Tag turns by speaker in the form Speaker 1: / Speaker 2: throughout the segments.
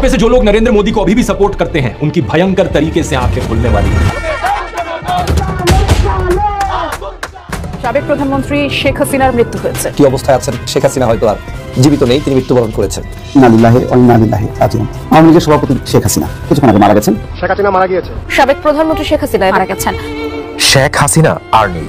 Speaker 1: पे से जो लोग नरेंद्र मोदी को अभी भी सपोर्ट करते हैं उनकी भयंकर तरीके से आंखें खुलने वाली हैं।
Speaker 2: সাবেক প্রধানমন্ত্রী শেখ হাসিনার মৃত্যু হয়েছে।
Speaker 3: কি অবস্থায় আছেন শেখ হাসিনা হয়তো আর জীবিত নেই, তিনি মৃত্যুবরণ করেছেন।
Speaker 4: ইন্নালিল্লাহি ওয়া ইন্না ইলাইহি রাজিউন। আওয়ামী লীগের সভাপতি শেখ হাসিনা কিছুক্ষণ আগে মারা গেছেন।
Speaker 5: শেখ হাসিনা মারা গিয়েছে।
Speaker 2: সাবেক প্রধানমন্ত্রী শেখ হাসিনা মারা গেছেন।
Speaker 6: শেখ হাসিনা আর নেই,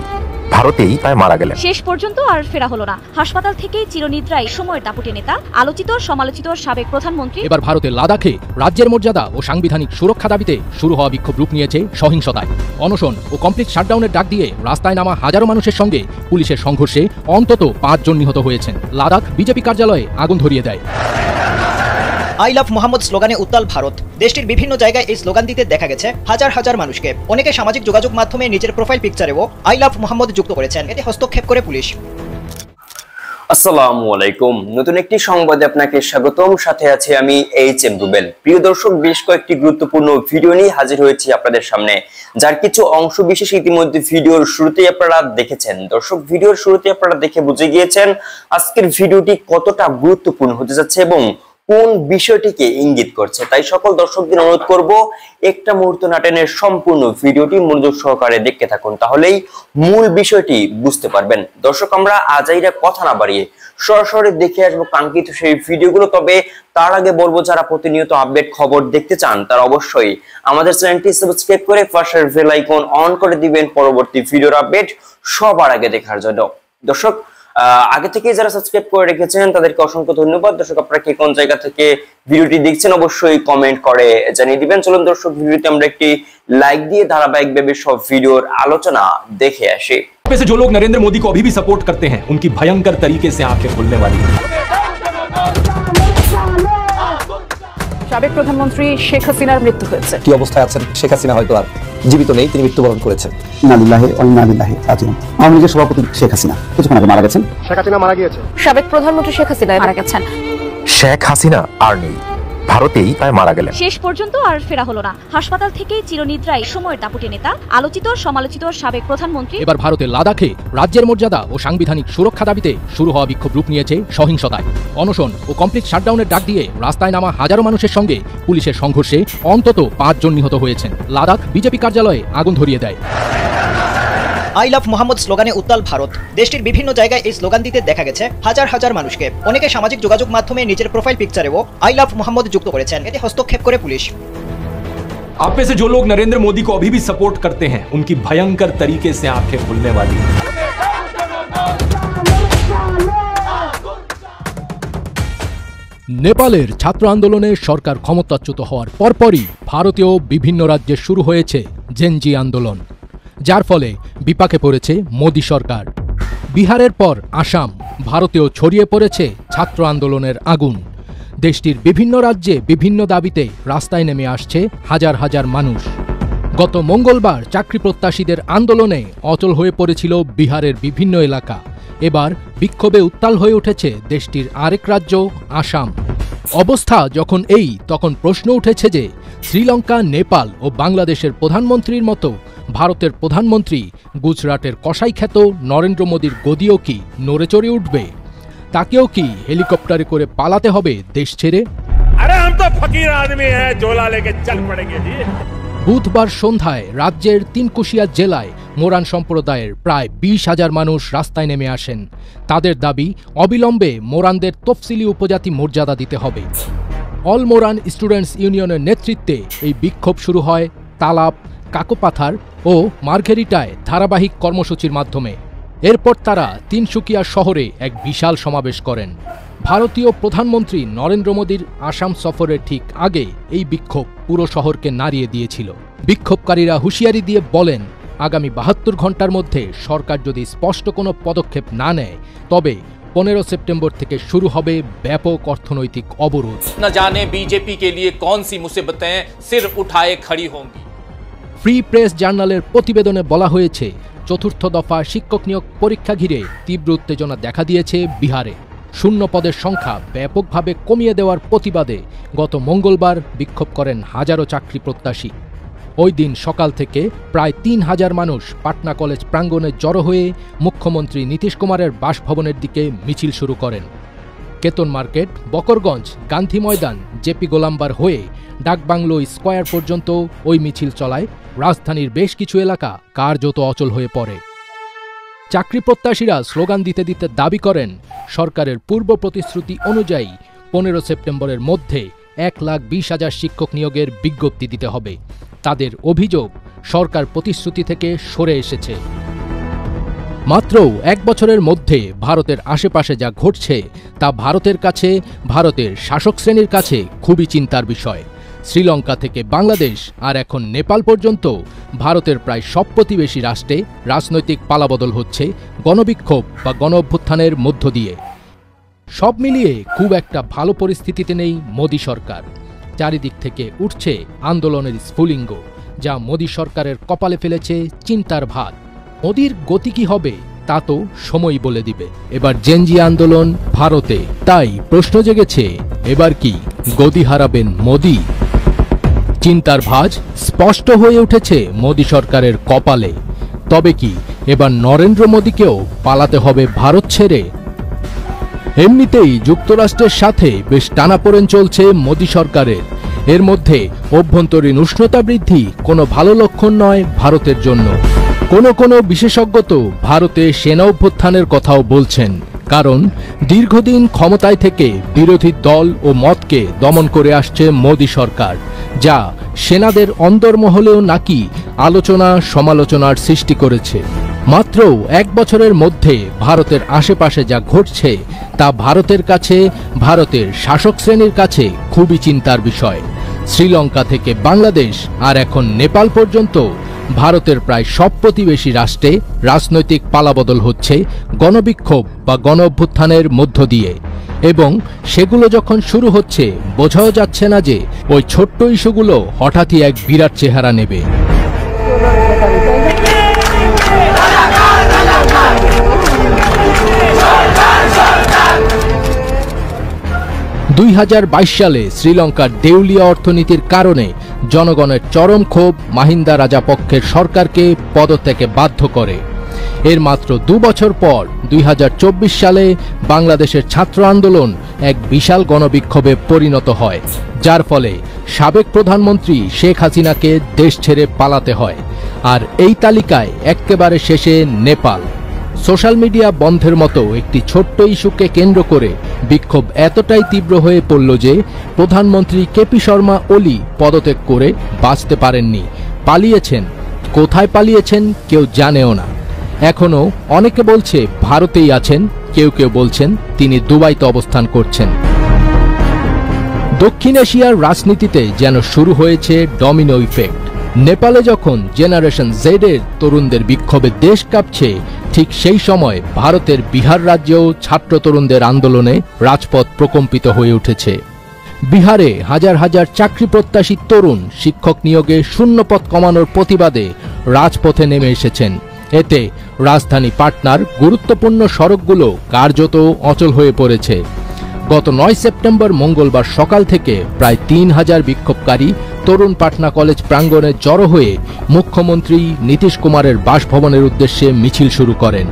Speaker 6: ভারতেই তাই মারা গেলেন।
Speaker 7: শেষ পর্যন্ত আর ফেরা হলো না। হাসপাতাল থেকেই চিরনিদ্রায় সময়ের দাপুটে নেতা, আলোচিত সমালোচিত সাবেক প্রধানমন্ত্রী
Speaker 8: এবার ভারতের লাদাখে রাজ্যের মর্যাদা ও সাংবিধানিক সুরক্ষা দাবিতে শুরু হওয়া বিক্ষোভ রূপ নিয়েছে সহিংসতায়। অনশন ও কমপ্লিট শাটডাউনের ডাক দিয়ে রাস্তায় নামা হাজারো মানুষের সঙ্গে পুলিশের সংঘর্ষে অন্তত 5 জন নিহত হয়েছেন। লাদাখ বিজেপি কার্যালয়ে আগুন ধরিয়ে দেয়।
Speaker 9: আই লাভ মোহাম্মদ স্লোগানে উত্তাল ভারত। দেশটির বিভিন্ন জায়গায় এই স্লোগান দিতে দেখা গেছে হাজার হাজার মানুষকে। অনেকে সামাজিক যোগাযোগ মাধ্যমে নিজের প্রোফাইল পিকচারেও আই লাভ মোহাম্মদ যুক্ত করেছেন। এতে হস্তক্ষেপ করে পুলিশ।
Speaker 10: আসসালামু আলাইকুম, নতুন একটি সংবাদে আপনাকে স্বাগতম। সাথে আছে আমি এইচ.এম. রুবেল। প্রিয় দর্শক, বেশ কয়েকটি গুরুত্বপূর্ণ ভিডিও নিয়ে হাজির হয়েছি আপনাদের সামনে, যার কিছু অংশ বিশেষ ইতিমধ্যে ভিডিওর শুরুতেই আপনারা দেখেছেন। দর্শক, ভিডিওর শুরুতে আপনারা দেখে বুঝে গিয়েছেন আজকের ভিডিওটি কতটা গুরুত্বপূর্ণ হতে যাচ্ছে এবং কোন বিষয়টিকে ইঙ্গিত করছে। তাই সকল দর্শকদের অনুরোধ করব একটা মুহূর্ত না টেনে সম্পূর্ণ ভিডিওটি মনোযোগ সহকারে দেখতে থাকুন, তাহলেই মূল বিষয়টি বুঝতে পারবেন। দর্শক, আমরা আজাইরা কথা না বাড়িয়ে সরাসরি দেখে আসবো কাঙ্ক্ষিত সেই ভিডিওগুলো। তবে তার আগে বলবো, যারা প্রতিনিয়ত আপডেট খবর দেখতে চান তারা অবশ্যই আমাদের চ্যানেলটি সাবস্ক্রাইব করে পাশের বেল আইকন অন করে দিবেন পরবর্তী ভিডিওর আপডেট সবার আগে দেখার জন্য। দর্শক, আগে থেকে যারা সাবস্ক্রাইব করে রেখেছেন তাদেরকে অসংখ্য ধন্যবাদ। দর্শক, আপনারা কে কোন জায়গা থেকে ভিডিওটি দেখছেন অবশ্যই কমেন্ট করে জানিয়ে দিবেন। চলুন দর্শক, ভিডিওতে আমরা একটি লাইক দিয়ে ধারাবাহিকভাবে সব ভিডিওর আলোচনা দেখে আসি।
Speaker 1: पे से जो लोग नरेंद्र मोदी को अभी भी सपोर्ट करते हैं उनकी भयंकर तरीके से आंखें खुलने वाली हैं।
Speaker 2: সাবেক প্রধানমন্ত্রী শেখ হাসিনার মৃত্যু হয়েছে।
Speaker 3: কি অবস্থায় আছেন শেখ হাসিনা হয়তো আর জীবিত নেই, তিনি মৃত্যুবরণ করেছেন।
Speaker 4: ইন্নালিল্লাহি ওয়া ইন্না ইলাইহি রাজিউন। আওয়ামী লীগের সভাপতি শেখ হাসিনা কিছুক্ষণ আগে মারা গেছেন।
Speaker 5: শেখ হাসিনা মারা গিয়েছে।
Speaker 2: সাবেক প্রধানমন্ত্রী শেখ হাসিনা মারা গেছেন।
Speaker 6: শেখ হাসিনা আর নেই, ভারতেই তাই মারা গেলেন।
Speaker 7: শেষ পর্যন্ত আর ফেরা হলো না। হাসপাতাল থেকেই চিরনিদ্রায় সময়ের দাপুটে নেতা, আলোচিত সমালোচিত সাবেক প্রধানমন্ত্রী
Speaker 8: এবার ভারতের লাদাখে রাজ্যের মর্যাদা ও সাংবিধানিক সুরক্ষা দাবিতে শুরু হওয়া বিক্ষোভ রূপ নিয়েছে সহিংসতায়। অনশন ও কমপ্লিট শাটডাউনের ডাক দিয়ে রাস্তায় নামা হাজারো মানুষের সঙ্গে পুলিশের সংঘর্ষে অন্তত 5 জন নিহত হয়েছেন। লাদাখ বিজেপি কার্যালয়ে আগুন ধরিয়ে দেয়।
Speaker 9: আই লাভ মোহাম্মদ স্লোগানে উত্তাল ভারত। দেশটির বিভিন্ন জায়গায় এই স্লোগান দিতে দেখা গেছে হাজার হাজার মানুষকে। অনেকে সামাজিক যোগাযোগ মাধ্যমে নিজের প্রোফাইল পিকচারেও আই লাভ মোহাম্মদ যুক্ত করেছেন। এতে হস্তক্ষেপ করে পুলিশ।
Speaker 1: आप पे से जो लोग नरेंद्र मोदी को अभी भी सपोर्ट करते हैं उनकी भयंकर तरीके से आंखें खुलने वाली हैं।
Speaker 8: নেপালের ছাত্র আন্দোলনে সরকার ক্ষমতাচ্যুত হওয়ার পরপরই ভারতীয় বিভিন্ন রাজ্যে শুরু হয়েছে জেনজি আন্দোলন, যার ফলে বিপাকে পড়েছে মোদি সরকার। বিহারের পর আসাম, ভারতেও ছড়িয়ে পড়েছে ছাত্র আন্দোলনের আগুন। দেশটির বিভিন্ন রাজ্যে বিভিন্ন দাবিতে রাস্তায় নেমে আসছে হাজার হাজার মানুষ। গত মঙ্গলবার চাকরি প্রত্যাশীদের আন্দোলনে অচল হয়ে পড়েছিল বিহারের বিভিন্ন এলাকা। এবার বিক্ষোভে উত্তাল হয়ে উঠেছে দেশটির আরেক রাজ্য আসাম। অবস্থা যখন এই, তখন প্রশ্ন উঠেছে যে শ্রীলঙ্কা, নেপাল ও বাংলাদেশের প্রধানমন্ত্রীর মতো ভারতের প্রধানমন্ত্রী গুজরাটের কসাইখ্যাত নরেন্দ্র মোদীর গদিও কি নড়েচড়ে উঠবে? তাকেও কি হেলিকপ্টারে করে পালাতে হবে দেশ ছেড়ে? বুধবার সন্ধ্যায় রাজ্যের তিনকুশিয়া জেলায় মোরান সম্প্রদায়ের প্রায় 20,000 মানুষ রাস্তায় নেমে আসেন। তাদের দাবি, অবিলম্বে মোরানদের তফসিলি উপজাতি মর্যাদা দিতে হবে। অল মোরান স্টুডেন্টস ইউনিয়নের নেতৃত্বে এই বিক্ষোভ শুরু হয় তালাব, কাকোপাথার ও মার্ঘেরিটায় ধারাবাহিক কর্মসূচির মাধ্যমে। এরপর তারা তিনসুকিয়া শহরে এক বিশাল সমাবেশ করেন। ভারতীয় প্রধানমন্ত্রী নরেন্দ্র মোদীর আসাম সফরের ঠিক আগে এই বিক্ষোভ পুরো শহরকে নাড়িয়ে দিয়েছিল। বিক্ষোভকারীরা হুঁশিয়ারি দিয়ে বলেন, আগামী 72 ঘন্টার মধ্যে সরকার যদি স্পষ্ট কোনো পদক্ষেপ না নেয় তবে 15 সেপ্টেম্বর থেকে শুরু হবে ব্যাপক অর্থনৈতিক অবরোধ।
Speaker 11: না জানে বিজেপি কে লিয়ে কौन सी मुसीबतें सिर उठाए खड़ी होंगी।
Speaker 8: ফ্রি প্রেস জার্নালের প্রতিবেদনে বলা হয়েছে, চতুর্থ দফা শিক্ষক নিয়োগ পরীক্ষা ঘিরে তীব্র উত্তেজনা দেখা দিয়েছে বিহারে। শূন্য পদের সংখ্যা ব্যাপকভাবে কমিয়ে দেওয়ার প্রতিবাদে গত মঙ্গলবার বিক্ষোভ করেন হাজারো চাকরি প্রত্যাশী। ওই দিন সকাল থেকে প্রায় 3,000 মানুষ পাটনা কলেজ প্রাঙ্গণে জড়ো হয়ে মুখ্যমন্ত্রী নীতিশ কুমারের বাসভবনের দিকে মিছিল শুরু করেন। কেতন মার্কেট, বকরগঞ্জ, গান্ধী ময়দান, জেপি গোলাম্বার হয়ে ডাকবাংলো স্কয়ার পর্যন্ত ওই মিছিল চলায় রাজধানীর বেশ কিছু এলাকা কার্যত অচল হয়ে পড়ে। চাকরি প্রত্যাশীরা স্লোগান দিতে দিতে দাবি করেন, সরকারের পূর্ব প্রতিশ্রুতি অনুযায়ী 15 সেপ্টেম্বরের মধ্যে 1,20,000 শিক্ষক নিয়োগের বিজ্ঞপ্তি দিতে হবে। তাদের অভিযোগ, সরকার প্রতিশ্রুতি থেকে সরে এসেছে। মাত্র 1 বছরের মধ্যে ভারতের আশেপাশে যা ঘটছে তা ভারতের কাছে, ভারতের শাসক শ্রেণীর কাছে খুবই চিন্তার বিষয়। শ্রীলঙ্কা থেকে বাংলাদেশ আর এখন নেপাল পর্যন্ত ভারতের প্রায় সব প্রতিবেশী রাষ্ট্রে রাজনৈতিক পালাবদল হচ্ছে গণবিক্ষোভ বা গণ অভ্যুত্থানের মধ্য দিয়ে। সব মিলিয়ে খুব একটা ভালো পরিস্থিতিতে নেই মোদি সরকার। চারিদিক থেকে উঠছে আন্দোলনের স্ফুলিঙ্গ, যা মোদি সরকারের কপালে ফেলেছে চিন্তার ভাত। মোদির গতি কি হবে তা তো সময় বলে দিবে। এবার জেনজি আন্দোলন ভারতে, তাই প্রশ্ন জেগেছে, এবার কি গদি হারাবেন মোদি? চিন্তার ভাঁজ স্পষ্ট হয়ে উঠেছে মোদি সরকারের কপালে। তবে কি এবার নরেন্দ্র মোদিকেও পালাতে হবে ভারত ছেড়ে? এমনিতেই যুক্তরাষ্ট্রের সাথে বেশ টানাপোড়েন চলছে মোদি সরকারের। এর মধ্যে অভ্যন্তরীণ উষ্ণতা বৃদ্ধি কোনো ভালো লক্ষণ নয় ভারতের জন্য। কোনো বিশেষজ্ঞ তো ভারতে সেনা অভ্যুত্থানের কথাও বলছেন, কারণ দীর্ঘদিন ক্ষমতায় থেকে বিরোধী দল ও মতকে দমন করে আসছে মোদি সরকার, যা সেনাদের অন্দরমহলেও নাকি আলোচনা সমালোচনার সৃষ্টি করেছে। মাত্র 1 বছরের মধ্যে ভারতের আশেপাশে যা ঘটছে তা ভারতের কাছে, ভারতের শাসক শ্রেণীর কাছে খুবই চিন্তার বিষয়। শ্রীলঙ্কা থেকে বাংলাদেশ আর এখন নেপাল পর্যন্ত ভারতের প্রায় সব প্রতিবেশী রাষ্ট্রে রাজনৈতিক পালাবদল হচ্ছে গণবিক্ষোভ বা গণ অভ্যুত্থানের মধ্য দিয়ে। এবং সেগুলো যখন শুরু হচ্ছে, বোঝাও যাচ্ছে না যে ওই ছোট্ট ইস্যুগুলো হঠাৎই এক বিরাট চেহারা নেবে। সালে শ্রীলঙ্কার দেউলিয়া অর্থনীতির কারণে জনগণের চরম ক্ষোভ মাহিন্দা রাজাপক্ষের সরকারকে পদত্যাগে বাধ্য করে। এর মাত্র 2 বছর পর 2024 সালে বাংলাদেশের ছাত্র আন্দোলন এক বিশাল গণবিক্ষোভে পরিণত হয়, যার ফলে সাবেক প্রধানমন্ত্রী শেখ হাসিনাকে দেশ ছেড়ে পালাতে হয়। আর এই তালিকায় একেবারে শেষে নেপাল। সোশ্যাল মিডিয়া বন্ধের মতো একটি ছোট্ট ইস্যুকে কেন্দ্র করে বিক্ষোভ এতটাই তীব্র হয়ে পড়ল যে প্রধানমন্ত্রী কেপি শর্মা ওলি পদত্যাগ করে বাঁচতে পারেননি, পালিয়েছেন। কোথায় পালিয়েছেন কেউ জানেও না। এখনো অনেকে বলছে ভারতেই আছেন, কেউ কেউ বলছেন তিনি দুবাইতে অবস্থান করছেন। দক্ষিণ এশিয়ার রাজনীতিতে যেন শুরু হয়েছে ডমিনো ইফেক্ট। নেপালে যখন জেনারেশন জেড এর তরুণদের বিক্ষোভে দেশ কাঁপছে, ঠিক সেই সময় ভারতের বিহার রাজ্যেও ছাত্র তরুণদের আন্দোলনে রাজপথ প্রকম্পিত হয়ে উঠেছে। বিহারে হাজার হাজার চাকরি প্রত্যাশী তরুণ শিক্ষক নিয়োগে শূন্যপদ কমানোর প্রতিবাদে রাজপথে নেমে এসেছেন। এতে রাজধানী পাটনার গুরুত্বপূর্ণ সড়কগুলো কার্যত অচল হয়ে পড়েছে। গত 9 সেপ্টেম্বর মঙ্গলবার সকাল থেকে প্রায় 3000 বিক্ষোভকারী তরুণ পাটনা কলেজ প্রাঙ্গণে জড়ো হয়ে মুখ্যমন্ত্রী নীতিশ কুমারের বাসভবনের উদ্দেশ্যে মিছিল শুরু করেন।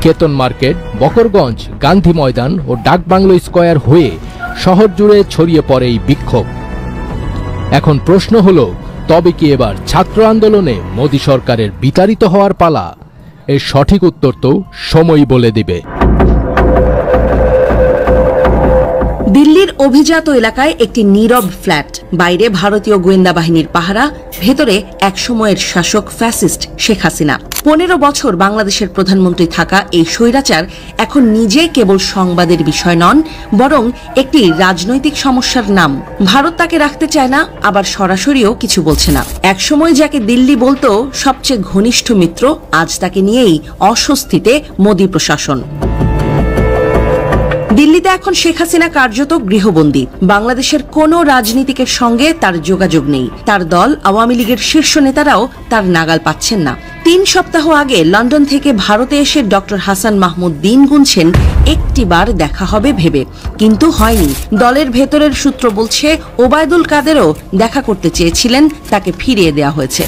Speaker 8: কেতন মার্কেট, বকরগঞ্জ, গান্ধী ময়দান ও ডাকবাংলো স্কয়ার হয়ে শহর জুড়ে ছড়িয়ে পড়ে এই বিক্ষোভ। এখন প্রশ্ন হলো, তবে কি এবার ছাত্র আন্দোলনে মোদি সরকারের বিতাড়িত হওয়ার পালা? এর সঠিক উত্তর তো সময়ই বলে দিবে।
Speaker 5: দিল্লির অভিজাত এলাকায় একটি নীরব ফ্ল্যাট, বাইরে ভারতীয় গোয়েন্দা বাহিনীর পাহারা, ভেতরে একসময়ের শাসক ফ্যাসিস্ট শেখ হাসিনা। 15 বছর বাংলাদেশের প্রধানমন্ত্রী থাকা এই স্বৈরাচার এখন নিজে কেবল সংবাদের বিষয় নন, বরং একটি রাজনৈতিক সমস্যার নাম। ভারত তাকে রাখতে চায় না, আবার সরাসরিও কিছু বলছে না। একসময় যাকে দিল্লি বলতো সবচেয়ে ঘনিষ্ঠ মিত্র, আজ তাকে নিয়েই অস্বস্তিতে মোদি প্রশাসন। দিল্লিতে এখন শেখ হাসিনা কার্যত গৃহবন্দী। বাংলাদেশের কোনো রাজনীতিকের সঙ্গে তার যোগাযোগ নেই। তার দল আওয়ামী লীগের শীর্ষ নেতারাও তার নাগাল পাচ্ছেন না। 3 সপ্তাহ আগে লন্ডন থেকে ভারতে এসে ডক্টর হাসান মাহমুদ দিন গুনছেন একটিবার দেখা হবে ভেবে, কিন্তু হয়নি। দলের ভেতরের সূত্র বলছে ওবায়দুল কাদেরও দেখা করতে চেয়েছিলেন, তাকে ফিরিয়ে দেওয়া হয়েছে।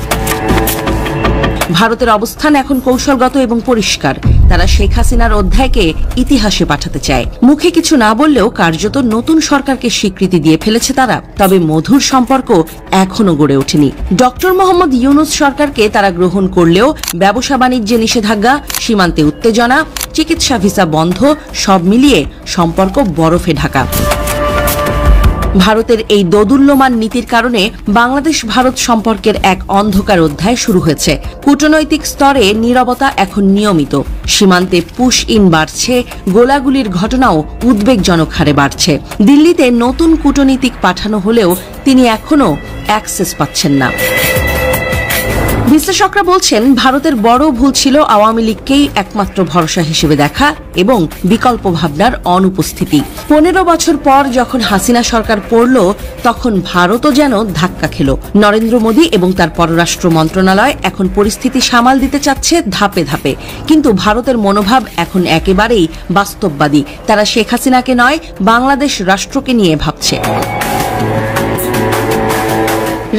Speaker 5: ভারতের অবস্থান এখন কৌশলগত এবং পরিষ্কার। তারা শেখ হাসিনার অধ্যায়কে ইতিহাসে পাঠাতে চায়। মুখে কিছু না বললেও কার্যত নতুন সরকারকে স্বীকৃতি দিয়ে ফেলেছে তারা। তবে মধুর সম্পর্ক এখনো গড়ে ওঠেনি। ডক্টর মোহাম্মদ ইউনূস সরকারকে তারা গ্রহণ করলেও ব্যবসা বাণিজ্যে নিষেধাজ্ঞা, সীমান্তে উত্তেজনা, চিকিৎসা ভিসা বন্ধ, সব মিলিয়ে সম্পর্ক বরফে ঢাকা। ভারতের এই দোদুল্যমান নীতির কারণে বাংলাদেশ ভারত সম্পর্কের এক অন্ধকার অধ্যায় শুরু হয়েছে। কূটনৈতিক স্তরে নীরবতা এখন নিয়মিত। সীমান্তে পুশ ইন বাড়ছে, গোলাগুলির ঘটনাও উদ্বেগজনক হারে বাড়ছে। দিল্লিতে নতুন কূটনীতিক পাঠানো হলেও তিনি এখনো অ্যাক্সেস পাচ্ছেন না। বিশ্লেষকরা বলছেন, ভারতের বড় ভুল ছিল আওয়ামী লীগকেই একমাত্র ভরসা হিসেবে দেখা এবং বিকল্প ভাবনার অনুপস্থিতি। 15 বছর পর যখন হাসিনা সরকার পড়ল, তখন ভারতও যেন ধাক্কা খেল। নরেন্দ্র মোদী এবং তার পররাষ্ট্র মন্ত্রণালয় এখন পরিস্থিতি সামাল দিতে চাচ্ছে ধাপে ধাপে। কিন্তু ভারতের মনোভাব এখন একেবারেই বাস্তববাদী। তারা শেখ হাসিনাকে নয়, বাংলাদেশ রাষ্ট্রকে নিয়ে ভাবছে।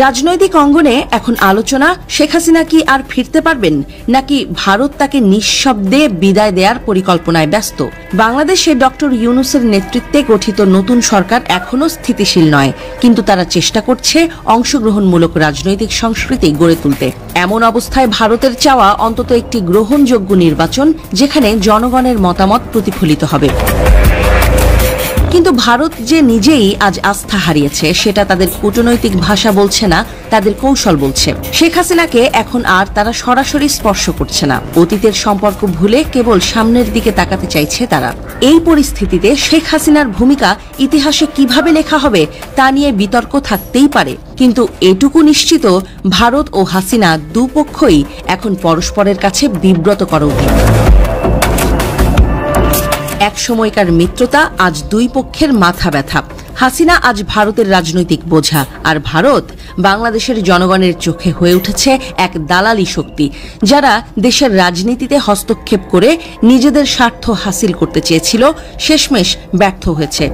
Speaker 5: রাজনৈতিক অঙ্গনে এখন আলোচনা, শেখ হাসিনা কি আর ফিরতে পারবেন, নাকি ভারত তাকে নিঃশব্দে বিদায় দেওয়ার পরিকল্পনায় ব্যস্ত। বাংলাদেশে ডক্টর ইউনূসের নেতৃত্বে গঠিত নতুন সরকার এখনো স্থিতিশীল নয়, কিন্তু তারা চেষ্টা করছে অংশগ্রহণমূলক রাজনৈতিক সংস্কৃতি গড়ে তুলতে। এমন অবস্থায় ভারতের চাওয়া অন্তত একটি গ্রহণযোগ্য নির্বাচন, যেখানে জনগণের মতামত প্রতিফলিত হবে। কিন্তু ভারত যে নিজেই আজ আস্থা হারিয়েছে, সেটা তাদের কূটনৈতিক ভাষা বলছে না, তাদের কৌশল বলছে। শেখ হাসিনাকে এখন আর তারা সরাসরি স্পর্শ করছে না। অতীতের সম্পর্ক ভুলে কেবল সামনের দিকে তাকাতে চাইছে তারা। এই পরিস্থিতিতে শেখ হাসিনার ভূমিকা ইতিহাসে কিভাবে লেখা হবে তা নিয়ে বিতর্ক থাকতেই পারে। কিন্তু এটুকু নিশ্চিত, ভারত ও হাসিনা দুপক্ষই এখন পরস্পরের কাছে বিব্রতকর অতীত। এক সময়কার মিত্রতা আজ দুই পক্ষের মাথা ব্যথা। হাসিনা আজ ভারতের রাজনৈতিক বোঝা, আর ভারত বাংলাদেশের জনগণের চোখে হয়ে উঠেছে এক দালালি শক্তি, যারা দেশের রাজনীতিতে হস্তক্ষেপ করে নিজেদের স্বার্থ হাসিল করতে চেয়েছিল, শেষমেশ ব্যর্থ হয়েছে।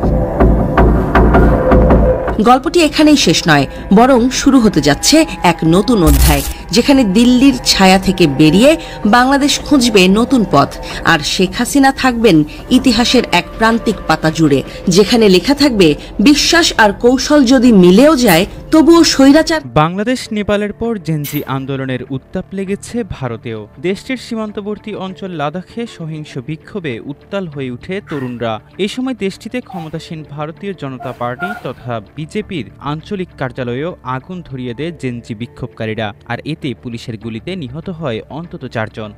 Speaker 5: গল্পটি এখানেই শেষ নয়, বরং শুরু হতে যাচ্ছে এক নতুন অধ্যায়, যেখানে দিল্লির ছায়া থেকে বেরিয়ে বাংলাদেশ খুঁজবে নতুন পথ। আর শেখ হাসিনা থাকবেন ইতিহাসের এক প্রান্তিক পাতা জুড়ে, যেখানে লেখা থাকবে, বিশ্বাস আর কৌশল যদি মিলেও যায়, তবুও স্বৈরাচার।
Speaker 12: বাংলাদেশ নেপালের পর জেনজি আন্দোলনের উত্তাপ লেগেছে ভারতেও। দেশটির সীমান্তবর্তী অঞ্চল লাদাখে সহিংস বিক্ষোভে উত্তাল হয়ে উঠে তরুণরা। এই সময় দেশটিতে ক্ষমতাসীন ভারতীয় জনতা পার্টি তথা বিজেপির আঞ্চলিক কার্যালয়েও আগুন ধরিয়ে দেয় জেনজি বিক্ষোভকারীরা, আর এতে পুলিশের গুলিতে নিহত হয় অন্তত 4 জন।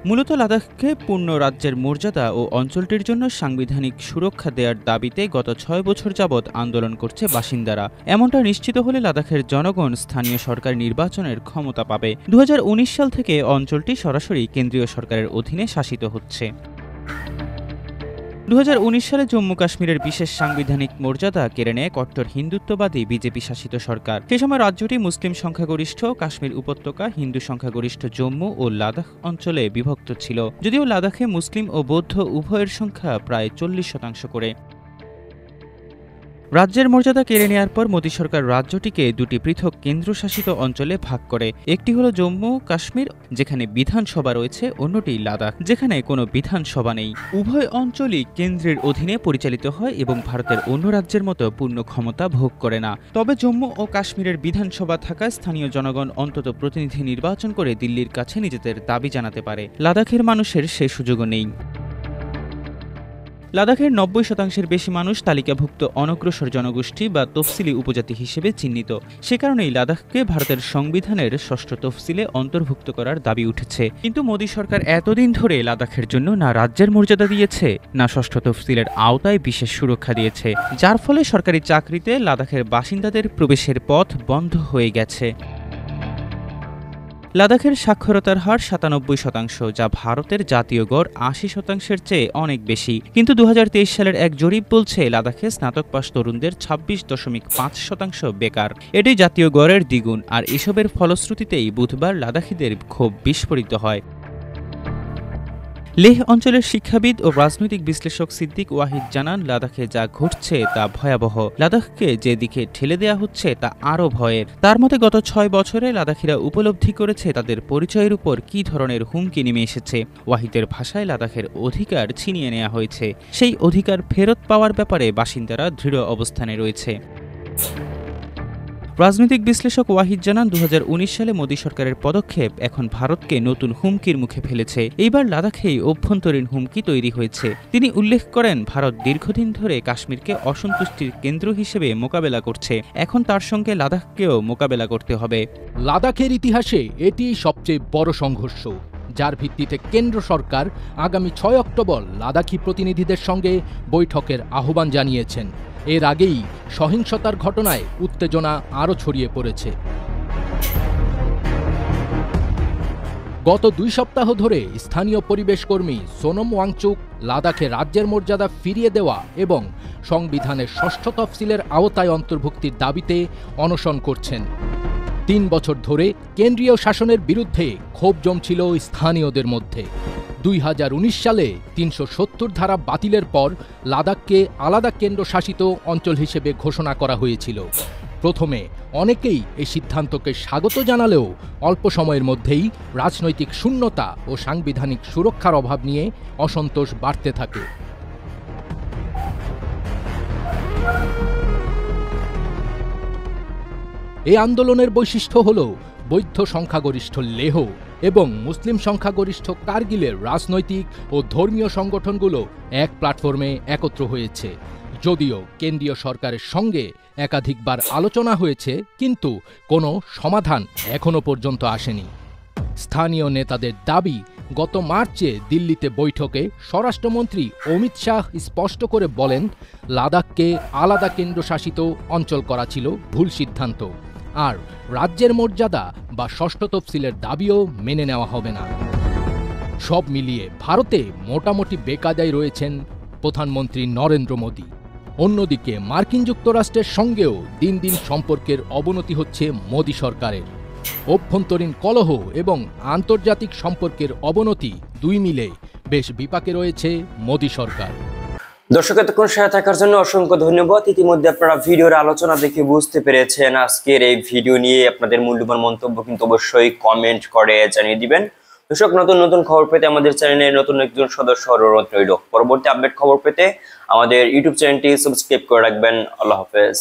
Speaker 12: মূলত লাদাখকে পূর্ণ রাজ্যের মর্যাদা ও অঞ্চলটির জন্য সাংবিধানিক সুরক্ষা দেওয়ার দাবিতে গত 6 বছর যাবৎ আন্দোলন করছে বাসিন্দারা। এমনটা নিশ্চিত হলে লাদাখের জনগণ স্থানীয় সরকার নির্বাচনের ক্ষমতা পাবে। 2019 সাল থেকে অঞ্চলটি সরাসরি কেন্দ্রীয় সরকারের অধীনে শাসিত হচ্ছে। 2019 সালে জম্মু কাশ্মীরের বিশেষ সাংবিধানিক মর্যাদা কেড়ে নেয় কট্টর হিন্দুত্ববাদী বিজেপি শাসিত সরকার। সে সময় রাজ্যটি মুসলিম সংখ্যাগরিষ্ঠ কাশ্মীর উপত্যকা, হিন্দু সংখ্যাগরিষ্ঠ জম্মু ও লাদাখ অঞ্চলে বিভক্ত ছিল, যদিও লাদাখে মুসলিম ও বৌদ্ধ উভয়ের সংখ্যা প্রায় 40% করে। রাজ্যের মর্যাদা কেড়ে নেওয়ার পর মোদী সরকার রাজ্যটিকে দুটি পৃথক কেন্দ্রশাসিত অঞ্চলে ভাগ করে। একটি হলো জম্মু কাশ্মীর, যেখানে বিধানসভা রয়েছে, অন্যটি লাদাখ, যেখানে কোনো বিধানসভা নেই। উভয় অঞ্চলই কেন্দ্রের অধীনে পরিচালিত হয় এবং ভারতের অন্য রাজ্যের মতো পূর্ণ ক্ষমতা ভোগ করে না। তবে জম্মু ও কাশ্মীরের বিধানসভা থাকায় স্থানীয় জনগণ অন্তত প্রতিনিধি নির্বাচন করে দিল্লির কাছে নিজেদের দাবি জানাতে পারে। লাদাখের মানুষের সে সুযোগও নেই। লাদাখের 90% বেশি মানুষ তালিকাভুক্ত অনগ্রসর জনগোষ্ঠী বা তফসিলি উপজাতি হিসেবে চিহ্নিত। সে কারণেই লাদাখকে ভারতের সংবিধানের 6ষ্ঠ তফসিলে অন্তর্ভুক্ত করার দাবি উঠেছে। কিন্তু মোদী সরকার এতদিন ধরে লাদাখের জন্য না রাজ্যের মর্যাদা দিয়েছে, না 6ষ্ঠ তফসিলের আওতায় বিশেষ সুরক্ষা দিয়েছে, যার ফলে সরকারি চাকরিতে লাদাখের বাসিন্দাদের প্রবেশের পথ বন্ধ হয়ে গেছে। লাদাখের সাক্ষরতার হার 97%, যা ভারতের জাতীয় গড় 80%-এর চেয়ে অনেক বেশি। কিন্তু 2023 সালের এক জরিপ বলছে লাদাখে স্নাতক পাস তরুণদের 26.5% বেকার। এটি জাতীয় গড়ের দ্বিগুণ, আর এসবের ফলশ্রুতিতেই বুধবার লাদাখিদের ক্ষোভ বিস্ফোরিত হয়। লেহ অঞ্চলের শিক্ষাবিদ ও রাজনৈতিক বিশ্লেষক সিদ্দিক ওয়াহিদ জানান, লাদাখে যা ঘটছে তা ভয়াবহ। লাদাখকে যেদিকে ঠেলে দেয়া হচ্ছে তা আরও ভয়ের। তার মতে গত 6 বছরে লাদাখিরা উপলব্ধি করেছে তাদের পরিচয়ের উপর কী ধরনের হুমকি নেমে এসেছে। ওয়াহিদের ভাষায় লাদাখের অধিকার ছিনিয়ে নেওয়া হয়েছে। সেই অধিকার ফেরত পাওয়ার ব্যাপারে বাসিন্দারা দৃঢ় অবস্থানে রয়েছে। রাজনৈতিক বিশ্লেষক ওয়াহিদ জানান, 2019 সালে মোদী সরকারের পদক্ষেপ এখন ভারতকে নতুন হুমকির মুখে ফেলেছে। এইবার লাদাখেই অভ্যন্তরীণ হুমকি তৈরি হয়েছে। তিনি উল্লেখ করেন, ভারত দীর্ঘদিন ধরে কাশ্মীরকে অসন্তুষ্টির কেন্দ্র হিসেবে মোকাবেলা করছে। এখন তার সঙ্গে লাদাখকেও মোকাবেলা করতে হবে।
Speaker 8: লাদাখের ইতিহাসে এটি সবচেয়ে বড় সংঘর্ষ, যার ভিত্তিতে কেন্দ্র সরকার আগামী 6 অক্টোবর লাদাখি প্রতিনিধিদের সঙ্গে বৈঠকের আহ্বান জানিয়েছেন। এর আগেই সহিংসতার ঘটনায় উত্তেজনা আরও ছড়িয়ে পড়েছে। গত 2 সপ্তাহ ধরে স্থানীয় পরিবেশ কর্মী সোনম ওয়াংচুক লাদাখে রাজ্যের মর্যাদা ফিরিয়ে দেওয়া এবং সংবিধানের 6ষ্ঠ তফসিলের আওতায় অন্তর্ভুক্তির দাবিতে অনশন করছেন। 3 বছর ধরে কেন্দ্রীয় শাসনের বিরুদ্ধে ক্ষোভ জমছিল স্থানীয়দের মধ্যে। 2019 সালে 370 ধারা বাতিলের পর লাদাখকে আলাদা কেন্দ্রশাসিত অঞ্চল হিসেবে ঘোষণা করা হয়েছিল। প্রথমে অনেকেই এই সিদ্ধান্তকে স্বাগত জানালেও অল্প সময়ের মধ্যেই রাজনৈতিক শূন্যতা ও সাংবিধানিক সুরক্ষার অভাব নিয়ে অসন্তোষ বাড়তে থাকে। এই আন্দোলনের বৈশিষ্ট্য হল বৌদ্ধ সংখ্যাগরিষ্ঠ লেহ এবং মুসলিম সংখ্যাগরিষ্ঠ কার্গিলের রাজনৈতিক ও ধর্মীয় সংগঠনগুলো এক প্ল্যাটফর্মে একত্র হয়েছে। যদিও কেন্দ্রীয় সরকারের সঙ্গে একাধিকবার আলোচনা হয়েছে, কিন্তু কোনো সমাধান এখনো পর্যন্ত আসেনি। স্থানীয় নেতাদের দাবি, গত মার্চে দিল্লিতে বৈঠকে স্বরাষ্ট্রমন্ত্রী অমিত শাহ স্পষ্ট করে বলেন, লাদাখকে আলাদা কেন্দ্রশাসিত অঞ্চল করা ছিল ভুল সিদ্ধান্ত, আর রাজ্যের মর্যাদা বা 6ষ্ঠ তফসিলের দাবিও মেনে নেওয়া হবে না। সব মিলিয়ে ভারতে মোটামুটি বেকায়দায় রয়েছেন প্রধানমন্ত্রী নরেন্দ্র মোদী। অন্যদিকে মার্কিন যুক্তরাষ্ট্রের সঙ্গেও দিন দিন সম্পর্কের অবনতি হচ্ছে মোদী সরকারের। অভ্যন্তরীণ কলহ এবং আন্তর্জাতিক সম্পর্কের অবনতি দুই মিলে বেশ বিপাকে রয়েছে মোদী সরকার।
Speaker 10: দর্শক, এতক্ষণ সাথে থাকার জন্য অসংখ্য ধন্যবাদ। ইতিমধ্যে আপনারা ভিডিওর আলোচনা দেখে বুঝতে পেরেছেন আজকের এই ভিডিও নিয়ে আপনাদের মূল্যবান মন্তব্য কিন্তু অবশ্যই কমেন্ট করে জানিয়ে দিবেন। দর্শক, নতুন নতুন খবর পেতে আমাদের চ্যানেলে নতুন একজন সদস্য অনুরোধ রইল। পরবর্তী আপডেট খবর পেতে আমাদের ইউটিউব চ্যানেলটি সাবস্ক্রাইব করে রাখবেন। আল্লাহ হাফেজ।